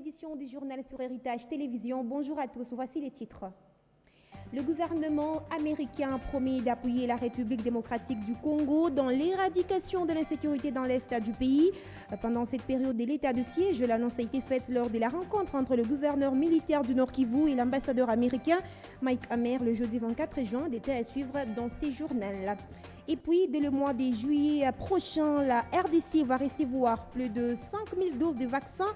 édition du journal sur Héritage Télévision. Bonjour à tous, voici les titres. Le gouvernement américain a promis d'appuyer la République démocratique du Congo dans l'éradication de l'insécurité dans l'est du pays. Pendant cette période de l'état de siège, l'annonce a été faite lors de la rencontre entre le gouverneur militaire du Nord Kivu et l'ambassadeur américain Mike Hammer le jeudi 24 juin, détail à suivre dans ces journaux. Et puis, dès le mois de juillet prochain, la RDC va recevoir plus de 5000 doses de vaccins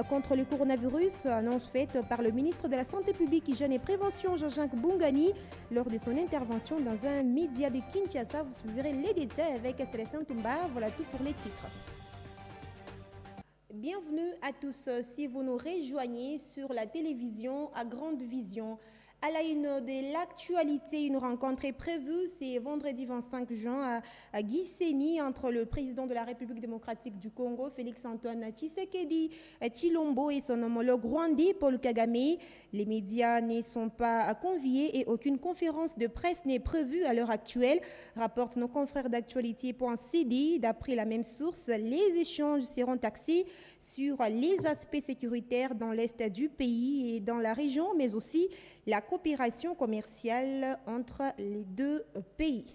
contre le coronavirus, annonce faite par le ministre de la Santé publique, Hygiène et Prévention, Jean-Jacques Bungani, lors de son intervention dans un média de Kinshasa. Vous suivrez les détails avec Célestin Toumba. Voilà tout pour les titres. Bienvenue à tous si vous nous rejoignez sur la télévision à Grande Vision. À la une de l'actualité, une rencontre est prévue, c'est vendredi 25 juin à Gisenyi entre le président de la République démocratique du Congo, Félix-Antoine Tshisekedi Tshilombo, et son homologue rwandais, Paul Kagame. Les médias ne sont pas conviés et aucune conférence de presse n'est prévue à l'heure actuelle, rapportent nos confrères d'actualité.cd. D'après la même source, les échanges seront axés sur les aspects sécuritaires dans l'est du pays et dans la région, mais aussi la coopération commerciale entre les deux pays.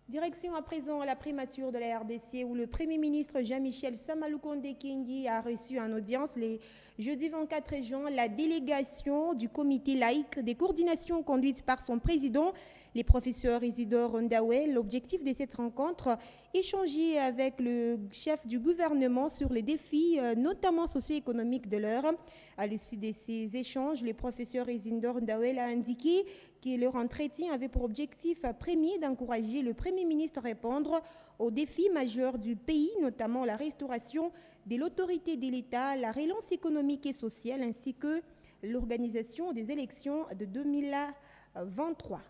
Direction à présent à la primature de la RDC où le Premier ministre Jean-Michel Samaloukonde Kendi a reçu en audience le jeudi 24 juin la délégation du comité laïque des coordinations conduite par son président, les professeurs Isidore Ndawe. L'objectif de cette rencontre, échanger avec le chef du gouvernement sur les défis, notamment socio-économiques de l'heure. À l'issue de ces échanges, le professeur Isidore Ndawe a indiqué que leur entretien avait pour objectif premier d'encourager le Premier ministre à répondre aux défis majeurs du pays, notamment la restauration de l'autorité de l'État, la relance économique et sociale, ainsi que l'organisation des élections de 2023.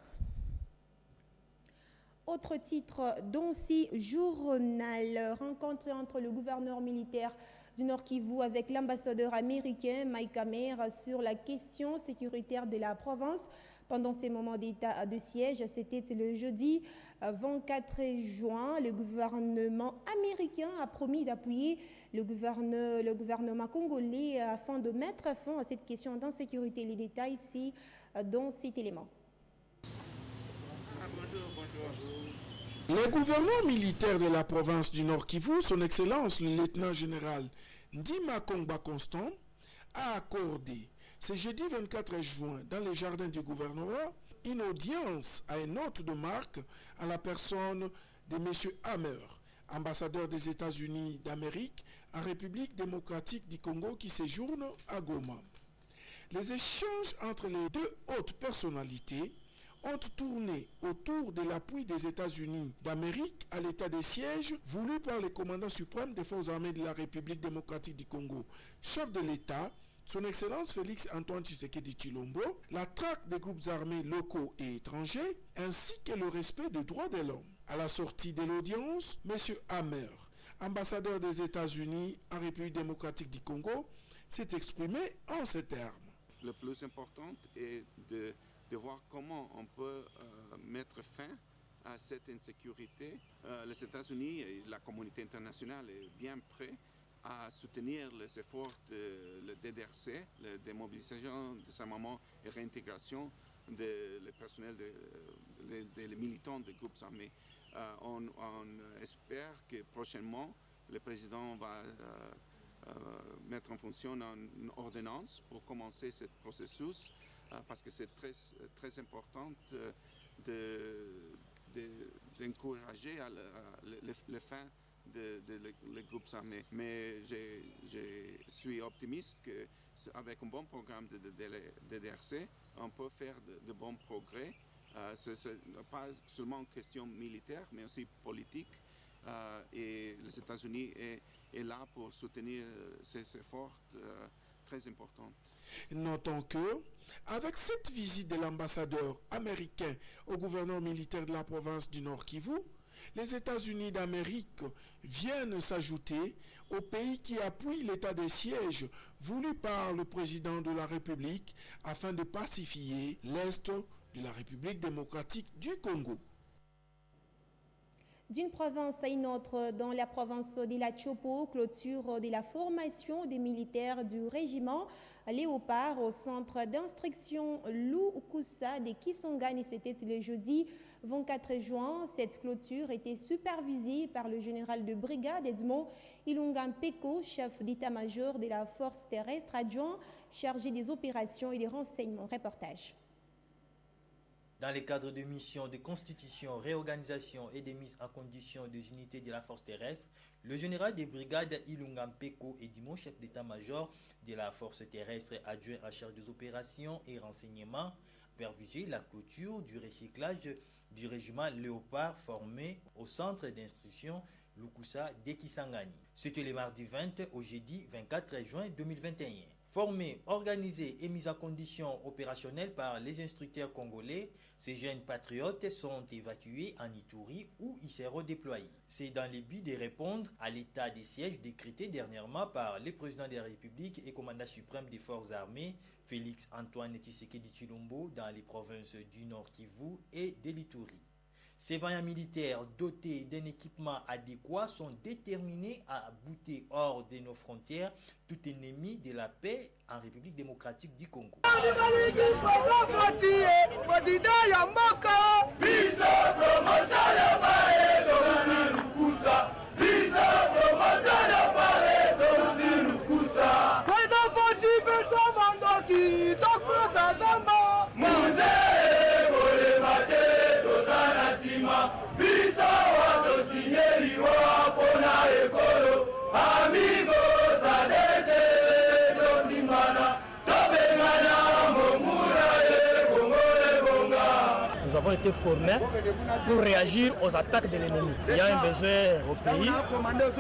Autre titre dans ces journaux, rencontre entre le gouverneur militaire du Nord Kivu avec l'ambassadeur américain Mike Hammer sur la question sécuritaire de la province pendant ces moments d'état de siège. C'était le jeudi 24 juin. Le gouvernement américain a promis d'appuyer le gouvernement congolais afin de mettre fin à cette question d'insécurité. Les détails ici dans cet élément. Le gouverneur militaire de la province du Nord Kivu, son Excellence le lieutenant-général Ndima Kongba Constant, a accordé ce jeudi 24 juin dans les jardins du gouvernorat une audience à un hôte de marque à la personne de M. Hammer, ambassadeur des États-Unis d'Amérique en République démocratique du Congo qui séjourne à Goma. Les échanges entre les deux hautes personnalités ont tourné autour de l'appui des États-Unis d'Amérique à l'état de siège voulu par le commandant suprême des forces armées de la République démocratique du Congo, chef de l'État, son Excellence Félix-Antoine Tshisekedi Tshilombo, la traque des groupes armés locaux et étrangers, ainsi que le respect des droits de l'homme. À la sortie de l'audience, M. Hammer, ambassadeur des États-Unis en République démocratique du Congo, s'est exprimé en ces termes. Le plus important est de voir comment on peut mettre fin à cette insécurité. Les États-Unis et la communauté internationale est bien prêts à soutenir les efforts de le DDRC, la démobilisation, désarmement et réintégration des personnels, des militants des groupes armés. On espère que prochainement, le président va mettre en fonction une ordonnance pour commencer ce processus, parce que c'est très important d'encourager la fin des groupes armés. Mais je suis optimiste qu'avec un bon programme de DDRC, on peut faire de bons progrès. Ce n'est pas seulement une question militaire, mais aussi politique. Et les États-Unis est là pour soutenir ces efforts très importants. Notons que, avec cette visite de l'ambassadeur américain au gouverneur militaire de la province du Nord Kivu, les États-Unis d'Amérique viennent s'ajouter aux pays qui appuient l'état de siège voulu par le président de la République afin de pacifier l'Est de la République démocratique du Congo. D'une province à une autre, dans la province de la Chopo, clôture de la formation des militaires du régiment Léopard au centre d'instruction Lukusa de Kisangani. C'était le jeudi 24 juin. Cette clôture était supervisée par le général de brigade Edmond Ilungan Peko, chef d'état-major de la force terrestre adjoint chargé des opérations et des renseignements. Reportage. Dans le cadre de missions de constitution, réorganisation et de mise en condition des unités de la force terrestre, le général de brigade Ilungan Peko Edimon, chef d'état-major de la force terrestre adjoint en charge des opérations et renseignements, supervisé la clôture du recyclage du régiment Léopard formé au centre d'instruction Lukusa de Kisangani. C'était le mardi 20 au jeudi 24 juin 2021. Formés, organisés et mis en condition opérationnelle par les instructeurs congolais, ces jeunes patriotes sont évacués en Ituri où ils seront déployés. C'est dans le but de répondre à l'état de siège décrété dernièrement par le président de la République et commandant suprême des forces armées, Félix Antoine Tshisekedi Tshilombo, dans les provinces du Nord Kivu et de l'Ituri. Ces vaillants militaires dotés d'un équipement adéquat sont déterminés à bouter hors de nos frontières tout ennemi de la paix en République démocratique du Congo. Nous avons été formés pour réagir aux attaques de l'ennemi. Il y a un besoin au pays.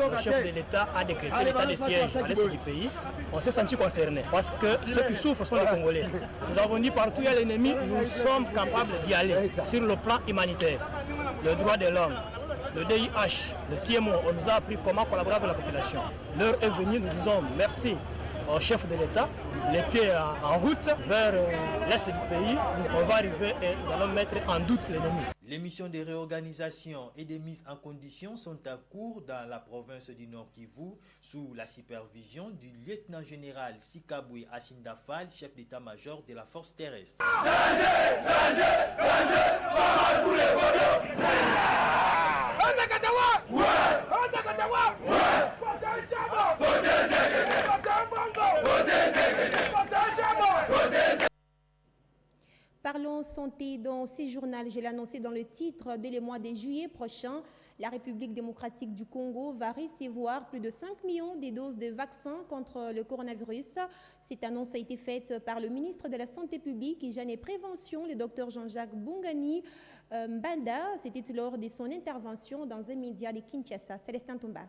Le chef de l'État a décrété l'état de siège à l'est du pays. On s'est senti concernés parce que ceux qui souffrent sont les Congolais. Nous avons dit partout où il y a l'ennemi, nous sommes capables d'y aller sur le plan humanitaire. Le droit de l'homme, le DIH, le CMO, on nous a appris comment collaborer avec la population. L'heure est venue, nous disons merci au chef de l'État, les pieds en route vers l'est du pays. On va arriver et nous allons mettre en doute l'ennemi. Les missions de réorganisation et de mise en condition sont en cours dans la province du Nord Kivu sous la supervision du lieutenant-général Sikabwe Asindafal, chef d'état-major de la force terrestre. Parlons santé dans ces journaux. Je l'ai annoncé dans le titre. Dès le mois de juillet prochain, la République démocratique du Congo va recevoir plus de 5 millions de doses de vaccins contre le coronavirus. Cette annonce a été faite par le ministre de la Santé publique, Hygiène et Prévention, le docteur Jean-Jacques Bungani Mbanda. C'était lors de son intervention dans un média de Kinshasa. Célestin Tomba.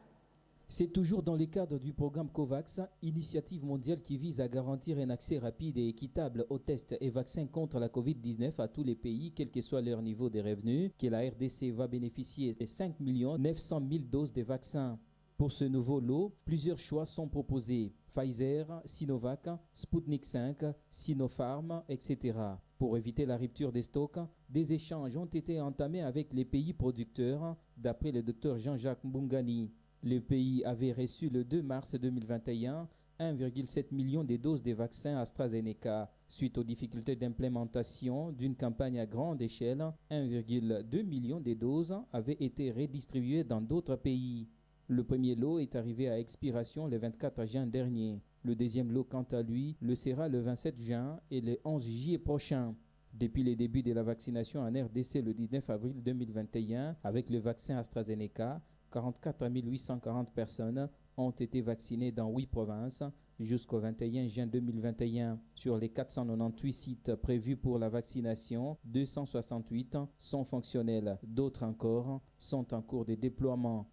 C'est toujours dans le cadre du programme COVAX, initiative mondiale qui vise à garantir un accès rapide et équitable aux tests et vaccins contre la COVID-19 à tous les pays, quel que soit leur niveau de revenus, que la RDC va bénéficier de 5 900 000 doses de vaccins. Pour ce nouveau lot, plusieurs choix sont proposés. Pfizer, Sinovac, Sputnik 5, Sinopharm, etc. Pour éviter la rupture des stocks, des échanges ont été entamés avec les pays producteurs, d'après le docteur Jean-Jacques Bungani. Le pays avait reçu le 2 mars 2021 1,7 million de doses de vaccins AstraZeneca. Suite aux difficultés d'implémentation d'une campagne à grande échelle, 1,2 million de doses avaient été redistribuées dans d'autres pays. Le premier lot est arrivé à expiration le 24 juin dernier. Le deuxième lot, quant à lui, le sera le 27 juin et le 11 juillet prochain. Depuis le début de la vaccination en RDC le 19 avril 2021, avec le vaccin AstraZeneca, 44 840 personnes ont été vaccinées dans 8 provinces jusqu'au 21 juin 2021. Sur les 498 sites prévus pour la vaccination, 268 sont fonctionnels. D'autres encore sont en cours de déploiement.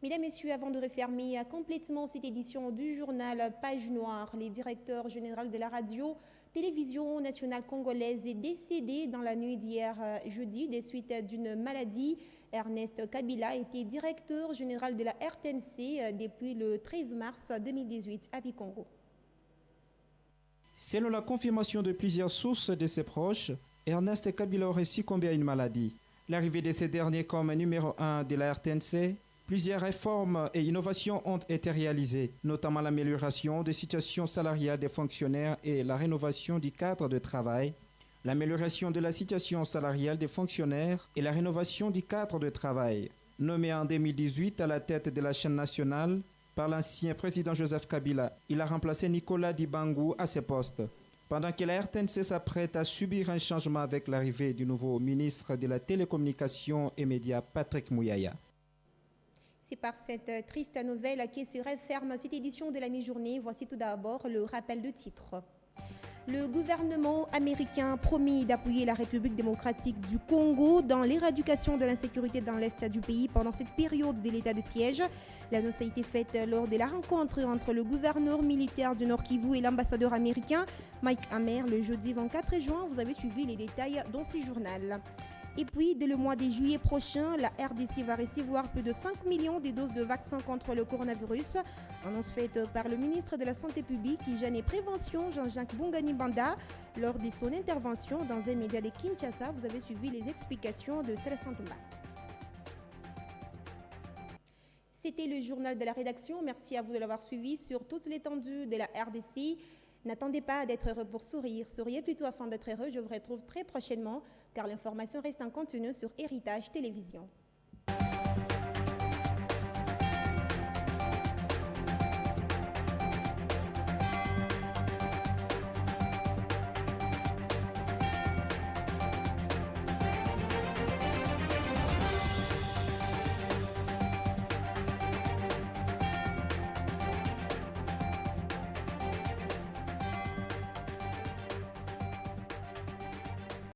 Mesdames, Messieurs, avant de refermer complètement cette édition du journal Page Noire, le directeur général de la radio-télévision nationale congolaise est décédé dans la nuit d'hier jeudi des suites d'une maladie. Ernest Kabila était directeur général de la RTNC depuis le 13 mars 2018 à Bikongo. Selon la confirmation de plusieurs sources de ses proches, Ernest Kabila aurait succombé à une maladie. l'arrivée de ces derniers comme numéro 1 de la RTNC, plusieurs réformes et innovations ont été réalisées, notamment l'amélioration des situations salariales des fonctionnaires et la rénovation du cadre de travail. L'amélioration de la situation salariale des fonctionnaires et la rénovation du cadre de travail. Nommé en 2018 à la tête de la chaîne nationale par l'ancien président Joseph Kabila, il a remplacé Nicolas Dibangou à ce poste. Pendant que la RTNC s'apprête à subir un changement avec l'arrivée du nouveau ministre de la Télécommunication et Médias, Patrick Mouyaya. C'est par cette triste nouvelle qui se referme cette édition de la mi-journée. Voici tout d'abord le rappel de titre. Le gouvernement américain promet d'appuyer la République démocratique du Congo dans l'éradication de l'insécurité dans l'est du pays pendant cette période de l'état de siège. L'annonce a été faite lors de la rencontre entre le gouverneur militaire du Nord Kivu et l'ambassadeur américain Mike Hammer le jeudi 24 juin. Vous avez suivi les détails dans ce journal. Et puis, dès le mois de juillet prochain, la RDC va recevoir plus de 5 millions de doses de vaccins contre le coronavirus. Annonce faite par le ministre de la Santé publique, Hygiène et Prévention, Jean-Jacques Bongani Banda, lors de son intervention dans un média de Kinshasa. Vous avez suivi les explications de Célestin Tomba. C'était le journal de la rédaction. Merci à vous de l'avoir suivi sur toute l'étendue de la RDC. N'attendez pas d'être heureux pour sourire. Souriez plutôt afin d'être heureux. Je vous retrouve très prochainement car l'information reste en continu sur Héritage Télévision.